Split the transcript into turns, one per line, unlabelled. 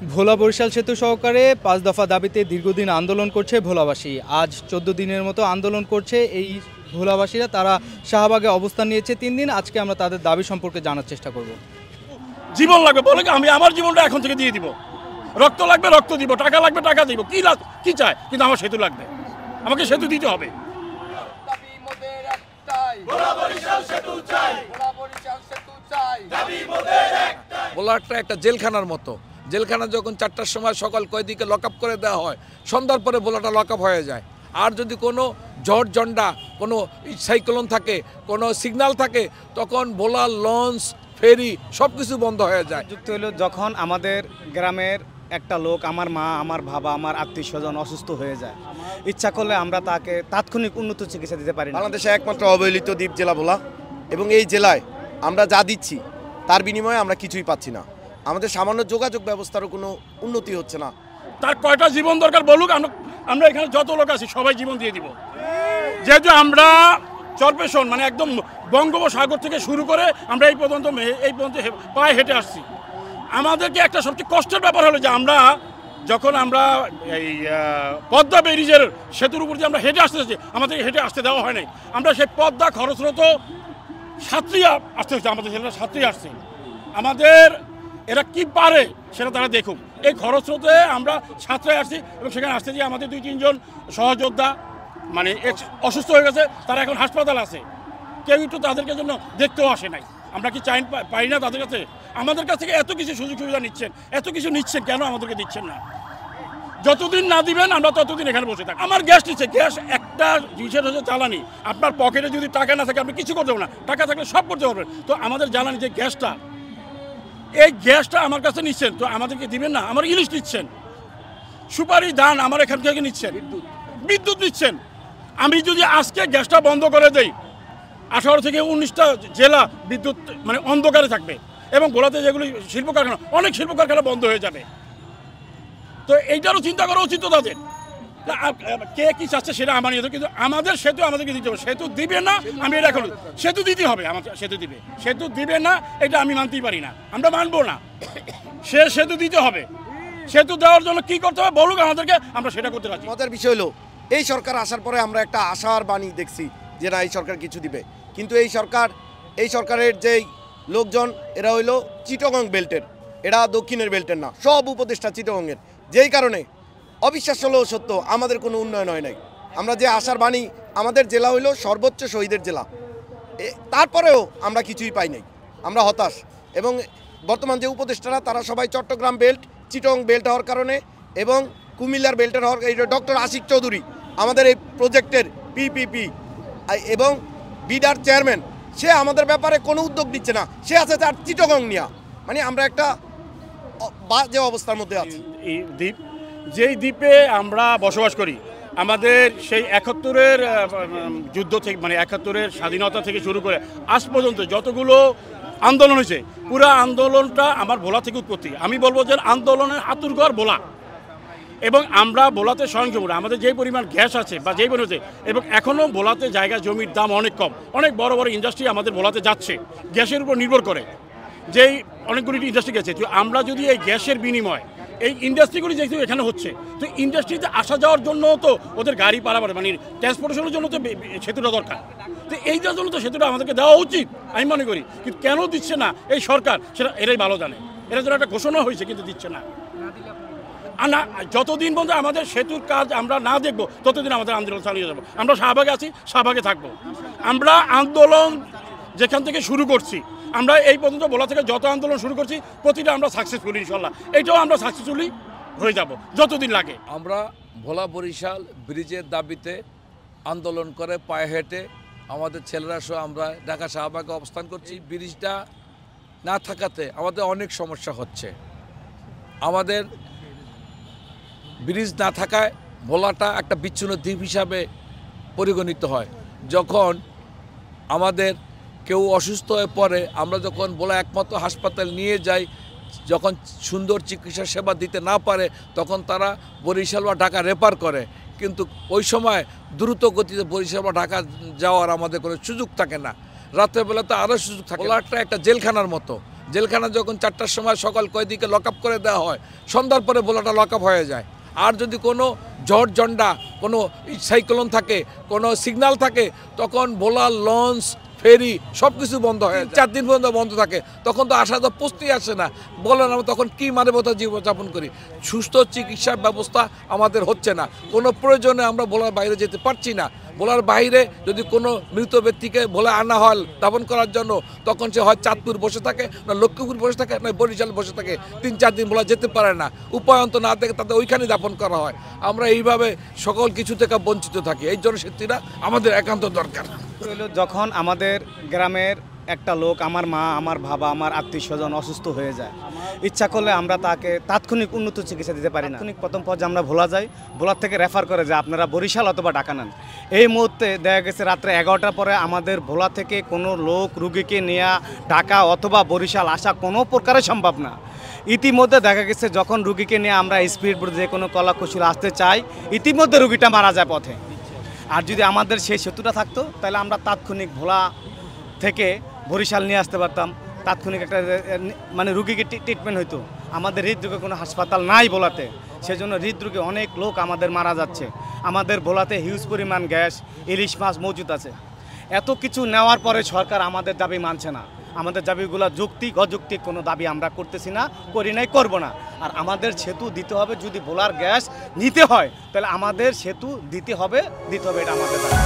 ভোলা বরিশাল সেতু সহকারে ৫ দফা দাবিতে দীর্ঘদিন আন্দোলন করছে ভোলাবাসী। আজ ১৪ দিনের মতো আন্দোলন করছে এই ভোলাবাসীরা। তারা শাহবাগে অবস্থান নিয়েছে ৩ দিন। আজকে আমরা তাদের দাবি সম্পর্কে জানার চেষ্টা করব।
জীবন লাগবে বলে আমি আমার জীবনটা এখন থেকে দিয়ে দিব। রক্ত লাগবে রক্ত দিব, টাকা লাগবে টাকা দিব, কি চায়, কিন্তু আমার সেতু লাগবে, আমাকে সেতু দিতে হবে।
ভোলাটা একটা জেলখানার মতো। জেলখানা যখন ৪টার সময় সকাল কয়েদিকে লক আপ করে দেওয়া হয়, সন্ধ্যার পরে ভোলাটা লক আপ হয়ে যায়। আর যদি কোনো ঝড় ঝন্ডা, কোনো সাইক্লোন থাকে, কোনো সিগন্যাল থাকে, তখন ভোলা লঞ্চ ফেরি সব কিছু বন্ধ হয়ে যায়।
যুক্ত হলো যখন আমাদের গ্রামের একটা লোক, আমার মা, আমার বাবা, আমার আত্মীয় স্বজন অসুস্থ হয়ে যায়, ইচ্ছা করলে আমরা তাকে তাৎক্ষণিক উন্নত চিকিৎসা দিতে পারি না।
বাংলাদেশে একমাত্র অবহেলিত দ্বীপ জেলা ভোলা, এবং এই জেলায় আমরা যা দিচ্ছি তার বিনিময়ে আমরা কিছুই পাচ্ছি না। আমাদের সামান্য যোগাযোগ ব্যবস্থারও কোনো উন্নতি হচ্ছে না।
তার কয়টা জীবন দরকার বলুক, আমরা এখানে যত লোক আছি সবাই জীবন দিয়ে দিব। যেহেতু আমরা চরপেশন মানে একদম বঙ্গোপসাগর থেকে শুরু করে আমরা এই পর্যন্ত পায়ে হেঁটে আসছি। আমাদেরকে একটা সবচেয়ে কষ্টের ব্যাপার হলো যে যখন আমরা এই পদ্মা ব্যারিজের সেতুর উপর যে আমরা হেঁটে আসতেছি, আমাদেরকে হেঁটে আসতে দেওয়া হয় নাই। আমরা সেই পদ্মা খরস্রোত সাঁতরিয়ে আসতে হচ্ছে, আমাদের ছেলেরা সাঁতরিয়ে আসছে। আমাদের এরা কি পারে সেটা তারা দেখুক। এই খরস্রোতে আমরা সাঁতরে আসছি এবং সেখানে আসতে গিয়ে আমাদের ২-৩ জন সহযোদ্ধা মানে অসুস্থ হয়ে গেছে, তারা এখন হাসপাতাল আছে। কেউ একটু তাদেরকে জন্য দেখতেও আসে নাই। আমরা কি পাই না তাদের কাছে? আমাদের কাছ থেকে এত কিছু সুযোগ সুবিধা নিচ্ছেন, এত কিছু নিচ্ছেন, কেন আমাদেরকে দিচ্ছেন না? যতদিন না দিবেন আমরা ততদিন এখানে বসে থাকি। আমার গ্যাস নিচ্ছে, গ্যাস একটা জিনিসের হচ্ছে জ্বালানি। আপনার পকেটে যদি টাকা না থাকে আপনি কিছু করতে পারবেন না, টাকা থাকলে সব করতে পারবেন। তো আমাদের জ্বালানি যে গ্যাসটা, এই গ্যাসটা আমার কাছে নিচ্ছেন, তো আমাদেরকে দিবেন না? আমার ইলিশ নিচ্ছেন, সুপারি ধান আমার এখান থেকে নিচ্ছেন, বিদ্যুৎ নিচ্ছেন। আমি যদি আজকে গ্যাসটা বন্ধ করে দেই, 18 থেকে 19টা জেলা বিদ্যুৎ মানে অন্ধকারে থাকবে, এবং ভোলাতে যেগুলি শিল্প কারখানা, অনেক শিল্প কারখানা বন্ধ হয়ে যাবে। তো এইটারও চিন্তা করা উচিত তাদের। কে কি চাচ্ছে সেটা আমার নিয়ে, কিন্তু আমাদের সেতু আমাদেরকে দিতে হবে। সেতু দিবে না, আমি এটা এখন সেতু দিতে হবে, আমাকে সেতু দিবে না, এটা আমি মানতেই পারি না, আমরা মানবো না। সেতু দিতে হবে। সেতু দেওয়ার জন্য কি করতে হবে বলুক আমাদেরকে, আমরা সেটা করতে রাজি।
মজার বিষয় হলো এই সরকার আসার পরে আমরা একটা আশার বাণী দেখছি যে না, এই সরকার কিছু দিবে, কিন্তু এই সরকারের যেই লোকজন এরা হইলো চিটাগং বেল্টের, এরা দক্ষিণের বেল্টের না, সব উপদেষ্টা চিটাগংয়ের। যেই কারণে অবিশ্বাস্য হলেও সত্য, আমাদের কোনো উন্নয়ন হয় নাই। আমরা যে আশার বাণী, আমাদের জেলা হইল সর্বোচ্চ শহীদের জেলা, তারপরেও আমরা কিছুই পাই নাই, আমরা হতাশ। এবং বর্তমান যে উপদেষ্টারা তারা সবাই চট্টগ্রাম বেল্ট, চিটাগং বেল্ট হওয়ার কারণে এবং কুমিল্লার বেল্টের হওয়ার, এই ডক্টর আশিক চৌধুরী আমাদের এই প্রজেক্টের পিপিপি এবং বিডার চেয়ারম্যান, সে আমাদের ব্যাপারে কোনো উদ্যোগ নিচ্ছে না, সে আছে তার চিটাগং নিয়া। মানে আমরা একটা বাজে অবস্থার মধ্যে আছি।
দ্বীপ, যেই দ্বীপে আমরা বসবাস করি, আমাদের সেই 71-এর যুদ্ধ থেকে মানে 71-এর স্বাধীনতা থেকে শুরু করে আজ পর্যন্ত যতগুলো আন্দোলন হয়েছে, পুরো আন্দোলনটা আমার ভোলা থেকে উৎপত্তি। আমি বলবো যে আন্দোলনের আতুরঘর ভোলা। এবং আমরা ভোলাতে স্বয়ংসম্পূর্ণ, আমাদের যেই পরিমাণ গ্যাস আছে বা যেই পরিমাণ হচ্ছে, এবং এখনও ভোলাতে জায়গা জমির দাম অনেক কম। অনেক বড় বড় ইন্ডাস্ট্রি আমাদের ভোলাতে যাচ্ছে গ্যাসের উপর নির্ভর করে, যেই অনেকগুলি ইন্ডাস্ট্রি গেছে। তো আমরা যদি এই গ্যাসের বিনিময় এই ইন্ডাস্ট্রিগুলি যেহেতু এখানে হচ্ছে, তো ইন্ডাস্ট্রিতে আসা যাওয়ার জন্য তো ওদের গাড়ি পারাবার মানে ট্রান্সপোর্টেশনের জন্য তো সেতুটা দরকার। তো এইটার জন্য তো সেতুটা আমাদেরকে দেওয়া উচিত আমি মনে করি। কিন্তু কেন দিচ্ছে না এই সরকার, সেটা এরাই ভালো জানে। এরা যেন একটা ঘোষণা হয়েছে কিন্তু দিচ্ছে না। না, যতদিন পর্যন্ত আমাদের সেতুর কাজ আমরা না দেখবো ততদিন আমাদের আন্দোলন চালিয়ে যাবো। আমরা শাহবাগে আছি, শাহবাগে থাকবো। আমরা আন্দোলন যেখান থেকে শুরু করছি, আমরা এই পর্যন্ত ভোলা থেকে যত আন্দোলন শুরু করছি প্রতিটা আমরা সাকসেসফুল, ইনশাল্লাহ এইটাও আমরা সাকসেসফুলি হয়ে যাব যতদিন লাগে।
আমরা ভোলা বরিশাল ব্রিজের দাবিতে আন্দোলন করে পায়ে হেঁটে আমাদের ছেলেরা সহ আমরা ঢাকা শাহবাগে অবস্থান করছি। ব্রিজটা না থাকাতে আমাদের অনেক সমস্যা হচ্ছে। আমাদের ব্রিজ না থাকায় ভোলাটা একটা বিচ্ছিন্ন দ্বীপ হিসাবে পরিগণিত হয়। যখন আমাদের কেউ অসুস্থ হয়ে পড়ে, আমরা যখন ভোলা একমাত্র হাসপাতাল নিয়ে যাই, যখন সুন্দর চিকিৎসা সেবা দিতে না পারে তখন তারা বরিশাল বা ঢাকা রেফার করে। কিন্তু ওই সময় দ্রুত গতিতে বরিশাল বা ঢাকা যাওয়ার আমাদের কোনো সুযোগ থাকে না। রাতের বেলা তো আরও সুযোগ থাকে। ভোলাটা একটা জেলখানার মতো। জেলখানা যখন 4টার সময় সকাল কয়েদিকে লক আপ করে দেওয়া হয়, সন্ধ্যার পরে ভোলাটা লক আপ হয়ে যায়। আর যদি কোনো ঝড় ঝন্ডা, কোনো সাইক্লোন থাকে, কোনো সিগন্যাল থাকে, তখন ভোলা লঞ্চ ফেরি সব কিছু বন্ধ হয়ে যায়। 4 দিন পর্যন্ত বন্ধ থাকে, তখন তো আসা তো পুষতেই আসে না। বলেন আমরা তখন কী মানবতা জীবনযাপন করি? সুস্থ চিকিৎসার ব্যবস্থা আমাদের হচ্ছে না, কোনো প্রয়োজনে আমরা ভোলার বাইরে যেতে পারছি না। ভোলার বাইরে যদি কোনো মৃত ব্যক্তিকে ভোলা আনা হয় দাফন করার জন্য, তখন সে হয় চাঁদপুর বসে থাকে, না লক্ষ্মীপুর বসে থাকে, না বরিশাল বসে থাকে। 3-4 দিন ভোলা যেতে পারে না, উপায়ন্ত না থেকে তাদের ওইখানে দাফন করা হয়। আমরা এইভাবে সকল কিছু থেকে বঞ্চিত থাকি। এই জনশক্তিটা আমাদের একান্ত দরকার।
যখন আমাদের গ্রামের একটা লোক, আমার মা, আমার বাবা, আমার আত্মীয় স্বজন অসুস্থ হয়ে যায়, ইচ্ছা করলে আমরা তাকে তাৎক্ষণিক উন্নত চিকিৎসা দিতে পারি না। তাৎক্ষণিক প্রথম পর্যায়ে আমরা ভোলা যাই, ভোলার থেকে রেফার করে যে আপনারা বরিশাল অথবা ঢাকা নেন। এই মুহূর্তে দেখা গেছে রাত্রে 11টার পরে আমাদের ভোলা থেকে কোনো লোক রুগীকে নেওয়া ঢাকা অথবা বরিশাল আসা কোনো প্রকারে সম্ভব না। ইতিমধ্যে দেখা গেছে যখন রুগীকে নিয়ে আমরা স্পিড বোট যে কোনো কলাকুশল আসতে চাই, ইতিমধ্যে রুগীটা মারা যায় পথে। আর যদি আমাদের সেই সেতুটা থাকতো, তাহলে আমরা তাৎক্ষণিক ভোলা থেকে বরিশাল নিয়ে আসতে পারতাম, তাৎক্ষণিক একটা মানে রুগীকে ট্রিটমেন্ট হইতো। আমাদের হৃদরোগে কোনো হাসপাতাল নাই ভোলাতে, সেজন্য হৃদরোগে অনেক লোক আমাদের মারা যাচ্ছে। আমাদের ভোলাতে হিউজ পরিমাণ গ্যাস, ইলিশ মাছ মজুদ আছে। এত কিছু নেওয়ার পরে সরকার আমাদের দাবি মানছে না। আমাদের দাবিগুলো যৌক্তিক অযৌক্তিক কোনো দাবি আমরা করতেছি না, করি নাই, করব না। আর আমাদের সেতু দিতে হবে, যদি ভোলার গ্যাস নিতে হয় তাহলে আমাদের সেতু দিতে হবে, এটা আমাদের দাবি।